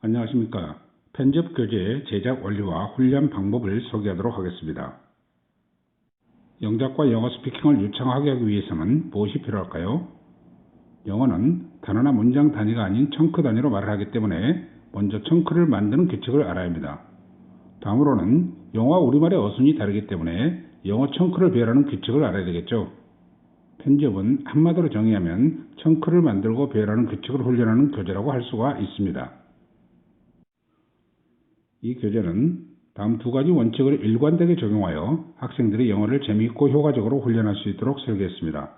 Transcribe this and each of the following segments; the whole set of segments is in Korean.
안녕하십니까. 편집 교재 제작 원리와 훈련 방법을 소개하도록 하겠습니다. 영작과 영어 스피킹을 유창하게 하기 위해서는 무엇이 필요할까요? 영어는 단어나 문장 단위가 아닌 청크 단위로 말을 하기 때문에 먼저 청크를 만드는 규칙을 알아야 합니다. 다음으로는 영어와 우리말의 어순이 다르기 때문에 영어 청크를 배열하는 규칙을 알아야 되겠죠. 편집은 한마디로 정의하면 청크를 만들고 배열하는 규칙을 훈련하는 교재라고 할 수가 있습니다. 이 교재는 다음 두 가지 원칙을 일관되게 적용하여 학생들이 영어를 재미있고 효과적으로 훈련할 수 있도록 설계했습니다.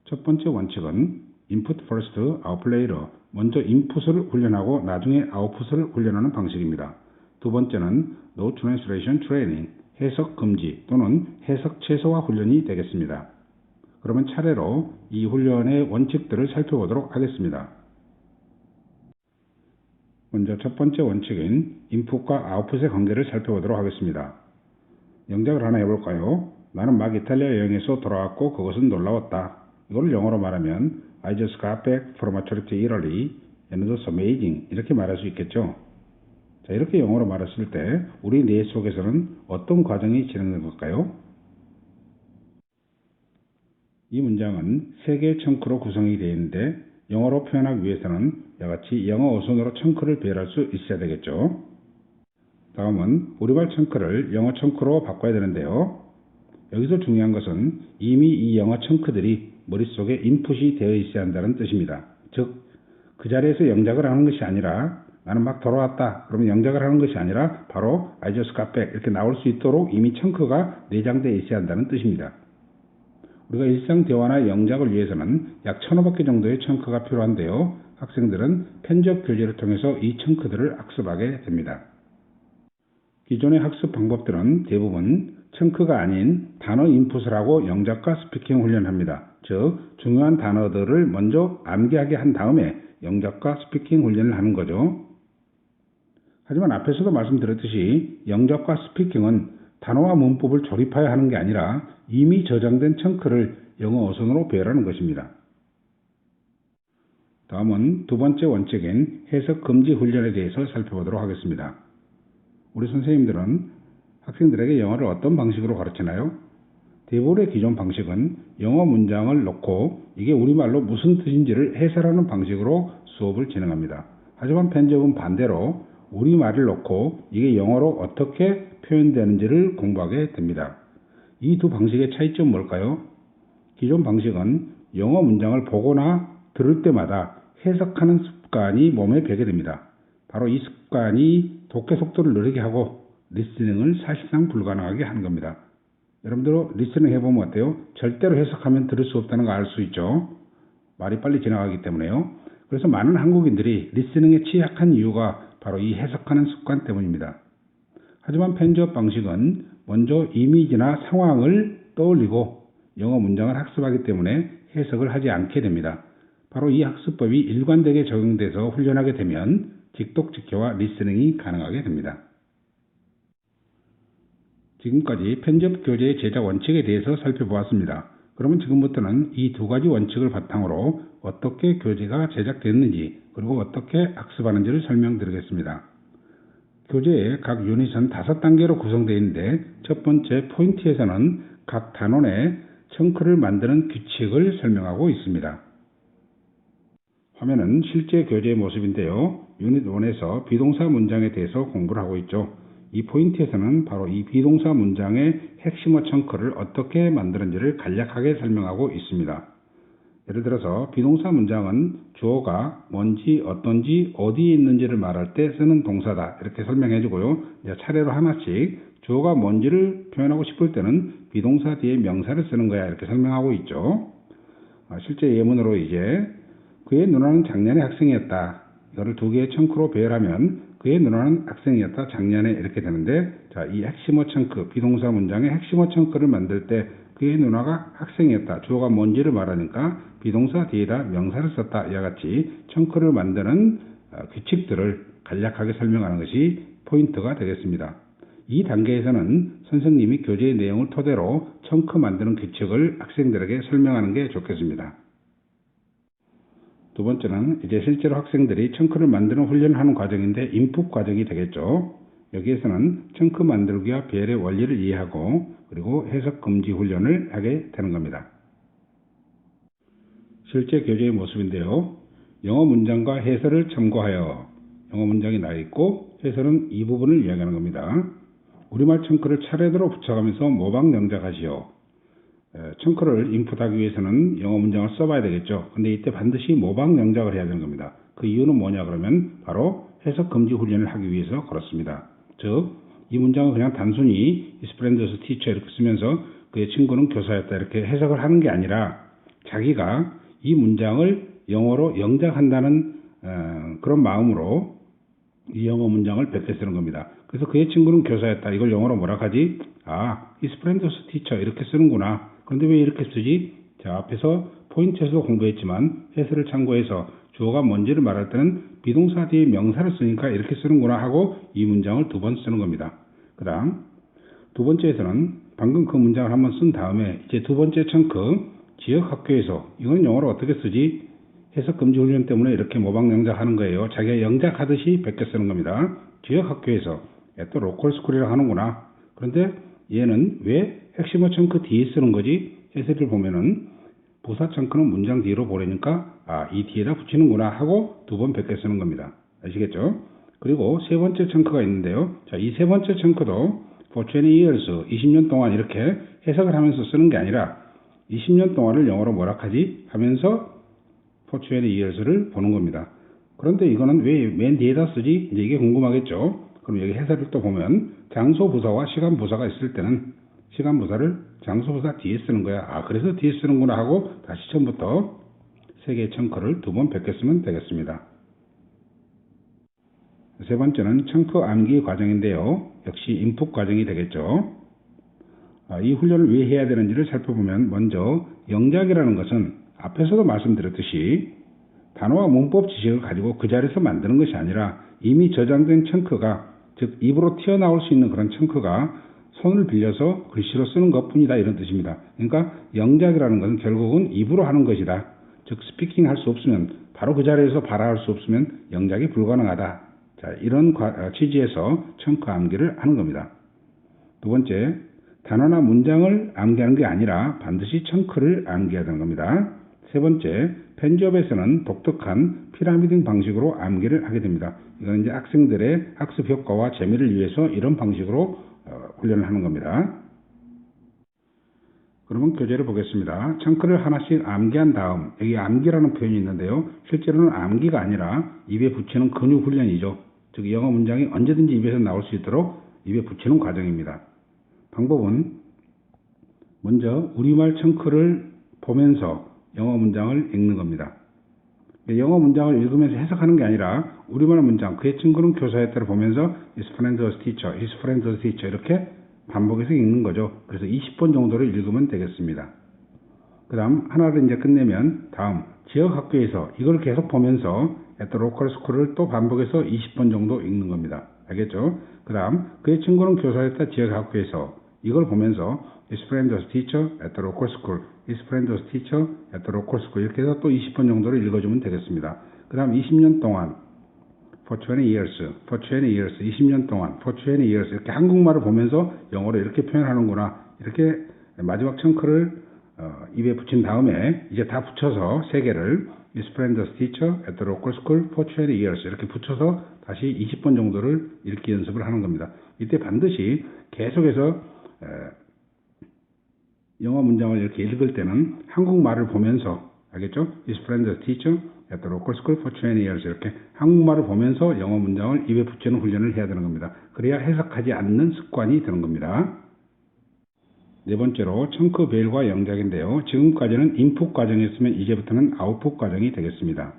첫 번째 원칙은 Input First, Output Later, 먼저 인풋을 훈련하고 나중에 아웃풋을 훈련하는 방식입니다. 두 번째는 No Translation Training, 해석 금지 또는 해석 최소화 훈련이 되겠습니다. 그러면 차례로 이 훈련의 원칙들을 살펴보도록 하겠습니다. 먼저 첫 번째 원칙인 인풋과 아웃풋의 관계를 살펴보도록 하겠습니다. 영작을 하나 해볼까요? 나는 막 이탈리아 여행에서 돌아왔고 그것은 놀라웠다. 이걸 영어로 말하면 I just got back from a trip to Italy and it was amazing 이렇게 말할 수 있겠죠. 자, 이렇게 영어로 말했을 때 우리 뇌 속에서는 어떤 과정이 진행된 걸까요? 이 문장은 세 개의 청크로 구성이 되어 있는데 영어로 표현하기 위해서는 이와 같이 영어 어순으로 청크를 배열할 수 있어야 되겠죠. 다음은 우리말 청크를 영어 청크로 바꿔야 되는데요. 여기서 중요한 것은 이미 이 영어 청크들이 머릿속에 인풋이 되어 있어야 한다는 뜻입니다. 즉, 그 자리에서 영작을 하는 것이 아니라 나는 막 돌아왔다. 그러면 영작을 하는 것이 아니라 바로 I just got back 이렇게 나올 수 있도록 이미 청크가 내장되어 있어야 한다는 뜻입니다. 우리가 일상 대화나 영작을 위해서는 약 1500개 정도의 청크가 필요한데요. 학생들은 편집 교재를 통해서 이 청크들을 학습하게 됩니다. 기존의 학습 방법들은 대부분 청크가 아닌 단어 인풋을 하고 영작과 스피킹 훈련합니다. 즉, 중요한 단어들을 먼저 암기하게 한 다음에 영작과 스피킹 훈련을 하는 거죠. 하지만 앞에서도 말씀드렸듯이 영작과 스피킹은 단어와 문법을 조립하여 하는 게 아니라 이미 저장된 청크를 영어 어순으로 배열하는 것입니다. 다음은 두 번째 원칙인 해석 금지 훈련에 대해서 살펴보도록 하겠습니다. 우리 선생님들은 학생들에게 영어를 어떤 방식으로 가르치나요? 대부분의 기존 방식은 영어 문장을 넣고 이게 우리말로 무슨 뜻인지를 해설하는 방식으로 수업을 진행합니다. 하지만 편집은 반대로 우리말을 넣고 이게 영어로 어떻게 표현되는지를 공부하게 됩니다. 이 두 방식의 차이점은 뭘까요? 기존 방식은 영어 문장을 보거나 들을 때마다 해석하는 습관이 몸에 배게 됩니다. 바로 이 습관이 독해 속도를 느리게 하고 리스닝을 사실상 불가능하게 하는 겁니다. 여러분들 리스닝 해보면 어때요? 절대로 해석하면 들을 수 없다는 거 알 수 있죠. 말이 빨리 지나가기 때문에요. 그래서 많은 한국인들이 리스닝에 취약한 이유가 바로 이 해석하는 습관 때문입니다. 하지만 편집 방식은 먼저 이미지나 상황을 떠올리고 영어 문장을 학습하기 때문에 해석을 하지 않게 됩니다. 바로 이 학습법이 일관되게 적용돼서 훈련하게 되면 직독직해와 리스닝이 가능하게 됩니다. 지금까지 편집 교재의 제작 원칙에 대해서 살펴보았습니다. 그러면 지금부터는 이 두 가지 원칙을 바탕으로 어떻게 교재가 제작됐는지 그리고 어떻게 학습하는지를 설명드리겠습니다. 교재의 각 유닛은 5단계로 구성되어 있는데 첫 번째 포인트에서는 각 단원의 청크를 만드는 규칙을 설명하고 있습니다. 화면은 실제 교재의 모습인데요. 유닛 1에서 비동사 문장에 대해서 공부를 하고 있죠. 이 포인트에서는 바로 이 비동사 문장의 핵심어 청크를 어떻게 만드는지를 간략하게 설명하고 있습니다. 예를 들어서 비동사 문장은 주어가 뭔지, 어떤지, 어디에 있는지를 말할 때 쓰는 동사다 이렇게 설명해 주고요. 이제 차례로 하나씩 주어가 뭔지를 표현하고 싶을 때는 비동사 뒤에 명사를 쓰는 거야 이렇게 설명하고 있죠. 실제 예문으로 이제 그의 누나는 작년에 학생이었다. 이거를 두 개의 청크로 배열하면 그의 누나는 학생이었다. 작년에 이렇게 되는데 자, 이 핵심어 청크, 비동사 문장의 핵심어 청크를 만들 때 그의 누나가 학생이었다. 주어가 뭔지를 말하니까 비동사 뒤에다 명사를 썼다. 이와 같이 청크를 만드는 규칙들을 간략하게 설명하는 것이 포인트가 되겠습니다. 이 단계에서는 선생님이 교재의 내용을 토대로 청크 만드는 규칙을 학생들에게 설명하는 게 좋겠습니다. 두 번째는 이제 실제로 학생들이 청크를 만드는 훈련을 하는 과정인데 인풋 과정이 되겠죠. 여기에서는 청크 만들기와 배열의 원리를 이해하고 그리고 해석 금지 훈련을 하게 되는 겁니다. 실제 교재의 모습인데요. 영어 문장과 해설을 참고하여 영어 문장이 나와 있고 해설은 이 부분을 이야기하는 겁니다. 우리말 청크를 차례대로 붙여가면서 모방 영작하시오. 청크를 인풋하기 위해서는 영어 문장을 써봐야 되겠죠. 근데 이때 반드시 모방 영작을 해야 되는 겁니다. 그 이유는 뭐냐 그러면 바로 해석 금지 훈련을 하기 위해서 그렇습니다. 즉, 이 문장은 그냥 단순히 his friend was a teacher 이렇게 쓰면서 그의 친구는 교사였다 이렇게 해석을 하는 게 아니라 자기가 이 문장을 영어로 영작한다는 그런 마음으로 이 영어 문장을 100개 쓰는 겁니다. 그래서 그의 친구는 교사였다. 이걸 영어로 뭐라 하지? his friend was a teacher 이렇게 쓰는구나. 그런데 왜 이렇게 쓰지? 자, 앞에서 포인트에서도 공부했지만 해설을 참고해서 주어가 뭔지를 말할 때는 비동사 뒤에 명사를 쓰니까 이렇게 쓰는구나 하고 이 문장을 2번 쓰는 겁니다. 그 다음 두 번째에서는 방금 그 문장을 한번 쓴 다음에 이제 두 번째 청크 지역 학교에서 이건 영어로 어떻게 쓰지? 해석 금지 훈련 때문에 이렇게 모방 영작하는 거예요. 자기가 영작하듯이 100개 쓰는 겁니다. 지역 학교에서 또 로컬 스쿨이라고 하는구나. 그런데 얘는 왜 핵심어 청크 뒤에 쓰는 거지? 해설을 보면은 부사 청크는 문장 뒤로 보내니까 이 뒤에다 붙이는구나 하고 2번 100개 쓰는 겁니다. 아시겠죠? 그리고 세 번째 청크가 있는데요. 자, 이 세 번째 청크도 for 20 years, 20년 동안 이렇게 해석을 하면서 쓰는 게 아니라 20년 동안을 영어로 뭐라 하지? 하면서 for 20 years를 보는 겁니다. 그런데 이거는 왜 맨 뒤에다 쓰지? 이제 이게 궁금하겠죠? 그럼 여기 해설을 또 보면 장소 부사와 시간 부사가 있을 때는 시간 부사를 장소 부사 뒤에 쓰는 거야. 그래서 뒤에 쓰는구나 하고 다시 처음부터 3개의 청크를 2번 100개 쓰면 되겠습니다. 세 번째는 청크 암기 과정인데요. 역시 인풋 과정이 되겠죠. 이 훈련을 왜 해야 되는지를 살펴보면 먼저 영작이라는 것은 앞에서도 말씀드렸듯이 단어와 문법 지식을 가지고 그 자리에서 만드는 것이 아니라 이미 저장된 청크가 즉 입으로 튀어나올 수 있는 그런 청크가 손을 빌려서 글씨로 쓰는 것뿐이다 이런 뜻입니다. 그러니까 영작이라는 것은 결국은 입으로 하는 것이다. 즉 스피킹 할 수 없으면 바로 그 자리에서 발화할 수 없으면 영작이 불가능하다. 자, 이런 취지에서 청크 암기를 하는 겁니다. 두 번째, 단어나 문장을 암기하는 게 아니라 반드시 청크를 암기해야 되는 겁니다. 세 번째, 편집에서는 독특한 피라미드 방식으로 암기를 하게 됩니다. 이건 이제 학생들의 학습 효과와 재미를 위해서 이런 방식으로 훈련을 하는 겁니다. 그러면 교재를 보겠습니다. 청크를 하나씩 암기한 다음 여기 암기라는 표현이 있는데요. 실제로는 암기가 아니라 입에 붙이는 근육 훈련이죠. 즉 영어 문장이 언제든지 입에서 나올 수 있도록 입에 붙이는 과정입니다. 방법은 먼저 우리말 청크를 보면서 영어 문장을 읽는 겁니다. 영어 문장을 읽으면서 해석하는 게 아니라 우리말 문장, 그의 친구는 교사였다를 보면서 his friend was teacher, his friend was teacher 이렇게 반복해서 읽는 거죠. 그래서 20번 정도를 읽으면 되겠습니다. 그 다음 하나를 이제 끝내면 다음 지역 학교에서 이걸 계속 보면서 at the local school을 또 반복해서 20번 정도 읽는 겁니다. 알겠죠? 그 다음 그의 친구는 교사였다 지역 학교에서 이걸 보면서 his friend was teacher at the local school, his friend was teacher at the local school 이렇게 해서 또 20번 정도를 읽어주면 되겠습니다. 그 다음 20년 동안 for 20 years, for 20 years, 20년 동안 for 20 years 이렇게 한국말을 보면서 영어로 이렇게 표현하는구나 이렇게 마지막 청크를 입에 붙인 다음에 이제 다 붙여서 3개를 his friend was teacher at the local school for 20 years 이렇게 붙여서 다시 20번 정도를 읽기 연습을 하는 겁니다. 이때 반드시 계속해서 영어 문장을 이렇게 읽을 때는 한국말을 보면서 알겠죠? His friend is teacher at the local school for 20 years 이렇게 한국말을 보면서 영어 문장을 입에 붙이는 훈련을 해야 되는 겁니다. 그래야 해석하지 않는 습관이 되는 겁니다. 네 번째로 청크 배열과 영작인데요. 지금까지는 인풋 과정이었으면 이제부터는 아웃풋 과정이 되겠습니다.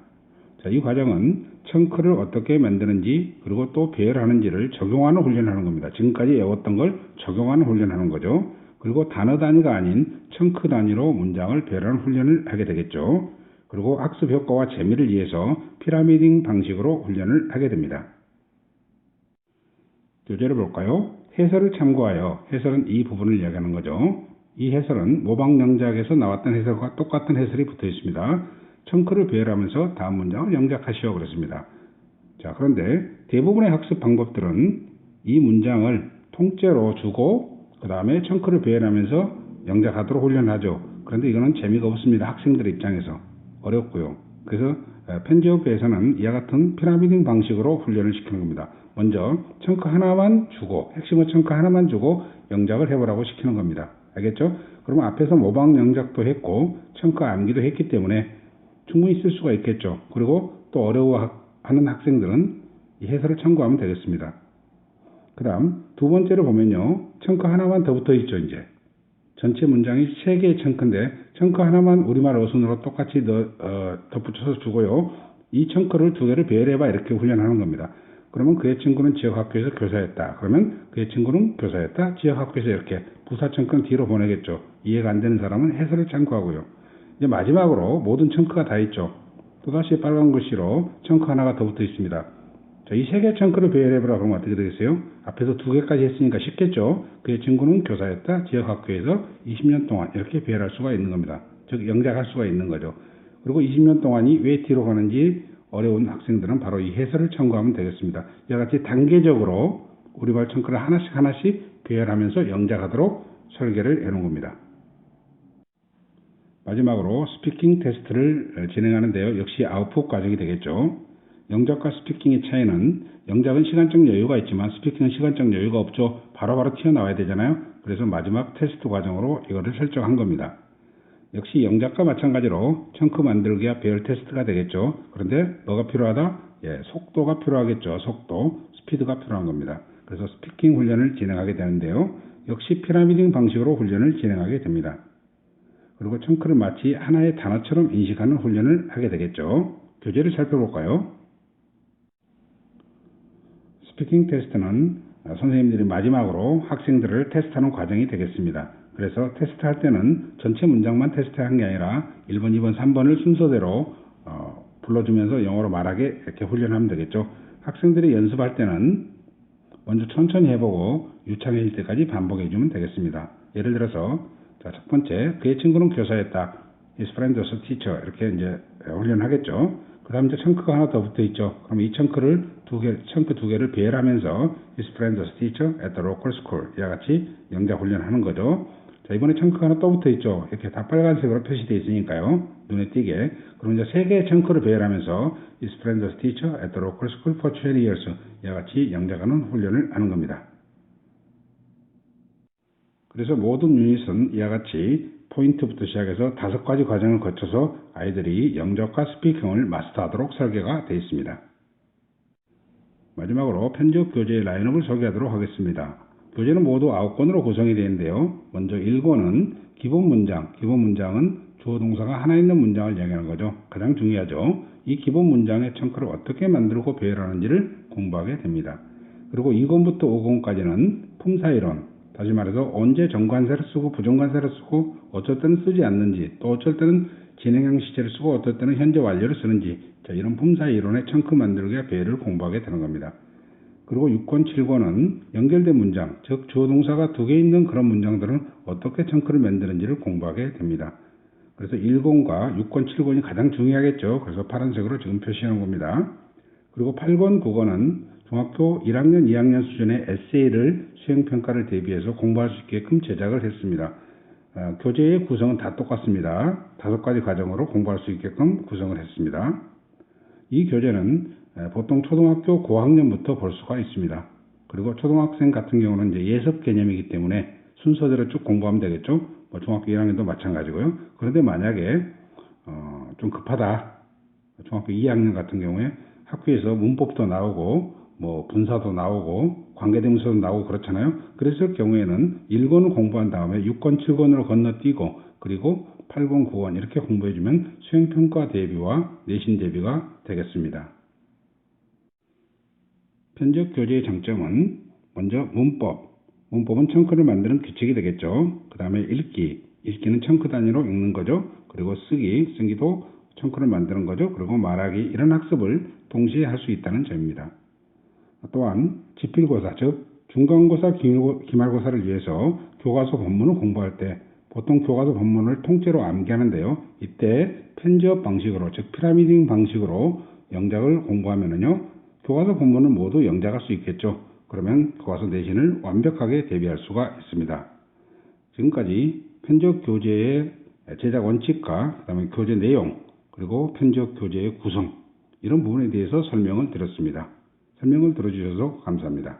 자, 이 과정은 청크를 어떻게 만드는지 그리고 또 배열하는지를 적용하는 훈련을 하는 겁니다. 지금까지 외웠던 걸 적용하는 훈련을 하는 거죠. 그리고 단어 단위가 아닌 청크 단위로 문장을 배열하는 훈련을 하게 되겠죠. 그리고 학습 효과와 재미를 위해서 피라미딩 방식으로 훈련을 하게 됩니다. 교재를 볼까요? 해설을 참고하여 해설은 이 부분을 이야기하는 거죠. 이 해설은 모방 영작에서 나왔던 해설과 똑같은 해설이 붙어 있습니다. 청크를 배열하면서 다음 문장을 영작하시오 그랬습니다. 자, 그런데 대부분의 학습 방법들은 이 문장을 통째로 주고 그 다음에 청크를 배열하면서 영작하도록 훈련하죠. 그런데 이거는 재미가 없습니다. 학생들 입장에서 어렵고요. 그래서 편집에서는 이와 같은 피라미딩 방식으로 훈련을 시키는 겁니다. 먼저 청크 하나만 주고 핵심의 청크 하나만 주고 영작을 해보라고 시키는 겁니다. 알겠죠? 그러면 앞에서 모방 영작도 했고 청크 암기도 했기 때문에 충분히 쓸 수가 있겠죠. 그리고 또 어려워하는 학생들은 이 해설을 참고하면 되겠습니다. 그 다음 두 번째로 보면요. 청크 하나만 더 붙어 있죠. 이제 전체 문장이 3개의 청크인데 청크 하나만 우리말 어순으로 똑같이 덧붙여서 주고요. 이 청크를 2개를 배열해봐 이렇게 훈련하는 겁니다. 그러면 그의 친구는 지역학교에서 교사였다. 그러면 그의 친구는 교사였다. 지역학교에서 이렇게 부사 청크는 뒤로 보내겠죠. 이해가 안 되는 사람은 해설을 참고하고요. 이제 마지막으로 모든 청크가 다 있죠. 또다시 빨간 글씨로 청크 하나가 더 붙어 있습니다. 자, 이 3개 청크를 배열해보라 그러면 어떻게 되겠어요? 앞에서 2개까지 했으니까 쉽겠죠. 그의 친구는 교사였다. 지역학교에서 20년 동안 이렇게 배열할 수가 있는 겁니다. 즉 영작할 수가 있는 거죠. 그리고 20년 동안이 왜 뒤로 가는지 어려운 학생들은 바로 이 해설을 참고하면 되겠습니다. 이와 같이 단계적으로 우리말 청크를 하나씩 배열하면서 영작하도록 설계를 해놓은 겁니다. 마지막으로 스피킹 테스트를 진행하는데요. 역시 아웃풋 과정이 되겠죠. 영작과 스피킹의 차이는 영작은 시간적 여유가 있지만 스피킹은 시간적 여유가 없죠. 바로바로 튀어나와야 되잖아요. 그래서 마지막 테스트 과정으로 이거를 설정한 겁니다. 역시 영작과 마찬가지로 청크 만들기와 배열 테스트가 되겠죠. 그런데 뭐가 필요하다? 속도가 필요하겠죠. 속도, 스피드가 필요한 겁니다. 그래서 스피킹 훈련을 진행하게 되는데요. 역시 피라미딩 방식으로 훈련을 진행하게 됩니다. 그리고 청크를 마치 하나의 단어처럼 인식하는 훈련을 하게 되겠죠. 교재를 살펴볼까요? 스피킹 테스트는 선생님들이 마지막으로 학생들을 테스트하는 과정이 되겠습니다. 그래서 테스트할 때는 전체 문장만 테스트한 게 아니라 1번, 2번, 3번을 순서대로 불러주면서 영어로 말하게 이렇게 훈련하면 되겠죠. 학생들이 연습할 때는 먼저 천천히 해보고 유창해질 때까지 반복해주면 되겠습니다. 예를 들어서 첫 번째, 그의 친구는 교사였다. His friend was a teacher. 이렇게 이제 훈련하겠죠. 그 다음 이제 청크가 하나 더 붙어 있죠. 그럼 이 청크를 청크 2개를 배열하면서 His friend was a teacher at the local school. 이와 같이 영작 훈련하는 거죠. 자, 이번에 청크가 하나 또 붙어 있죠. 이렇게 다 빨간색으로 표시되어 있으니까요. 눈에 띄게. 그럼 이제 3개의 청크를 배열하면서 His friend was a teacher at the local school for 20 years. 이와 같이 영작하는 훈련을 하는 겁니다. 그래서 모든 유닛은 이와 같이 포인트부터 시작해서 5가지 과정을 거쳐서 아이들이 영작과 스피킹을 마스터하도록 설계가 되어 있습니다. 마지막으로 편집 교재의 라인업을 소개하도록 하겠습니다. 교재는 모두 9권으로 구성이 되어 있는데요. 먼저 1권은 기본 문장. 기본 문장은 주어 동사가 하나 있는 문장을 이야기하는 거죠. 가장 중요하죠. 이 기본 문장의 청크를 어떻게 만들고 배열하는지를 공부하게 됩니다. 그리고 2권부터 5권까지는 품사이론. 다시 말해서 언제 정관사를 쓰고 부정관사를 쓰고 어쩔 때는 쓰지 않는지 또 어쩔 때는 진행형 시제를 쓰고 어떨 때는 현재 완료를 쓰는지 이런 품사 이론의 청크 만들기와 배열을 공부하게 되는 겁니다. 그리고 6권, 7권은 연결된 문장, 즉 주어 동사가 2개 있는 그런 문장들은 어떻게 청크를 만드는지를 공부하게 됩니다. 그래서 1권과 6권, 7권이 가장 중요하겠죠. 그래서 파란색으로 지금 표시하는 겁니다. 그리고 8권, 9권은 중학교 1학년, 2학년 수준의 에세이를 수행평가를 대비해서 공부할 수 있게끔 제작을 했습니다. 교재의 구성은 다 똑같습니다. 5가지 과정으로 공부할 수 있게끔 구성을 했습니다. 이 교재는 보통 초등학교 고학년부터 볼 수가 있습니다. 그리고 초등학생 같은 경우는 이제 예습 개념이기 때문에 순서대로 쭉 공부하면 되겠죠. 중학교 1학년도 마찬가지고요. 그런데 만약에 좀 급하다. 중학교 2학년 같은 경우에 학교에서 문법도 나오고 분사도 나오고 관계대명사도 나오고 그렇잖아요. 그랬을 경우에는 1권을 공부한 다음에 6권, 7권으로 건너뛰고 그리고 8권, 9권 이렇게 공부해주면 수행평가 대비와 내신 대비가 되겠습니다. 편집 교재의 장점은 먼저 문법. 문법은 청크를 만드는 규칙이 되겠죠. 그 다음에 읽기. 읽기는 청크 단위로 읽는 거죠. 그리고 쓰기도 청크를 만드는 거죠. 그리고 말하기 이런 학습을 동시에 할 수 있다는 점입니다. 또한 지필고사 즉 중간고사, 기말고사를 위해서 교과서 본문을 공부할 때 보통 교과서 본문을 통째로 암기하는데요. 이때 편지업 방식으로, 즉 피라미딩 방식으로 영작을 공부하면은요, 교과서 본문을 모두 영작할 수 있겠죠. 그러면 교과서 내신을 완벽하게 대비할 수가 있습니다. 지금까지 편지업 교재의 제작 원칙과 그다음에 교재 내용, 그리고 편지업 교재의 구성, 이런 부분에 대해서 설명을 드렸습니다. 설명을 들어주셔서 감사합니다.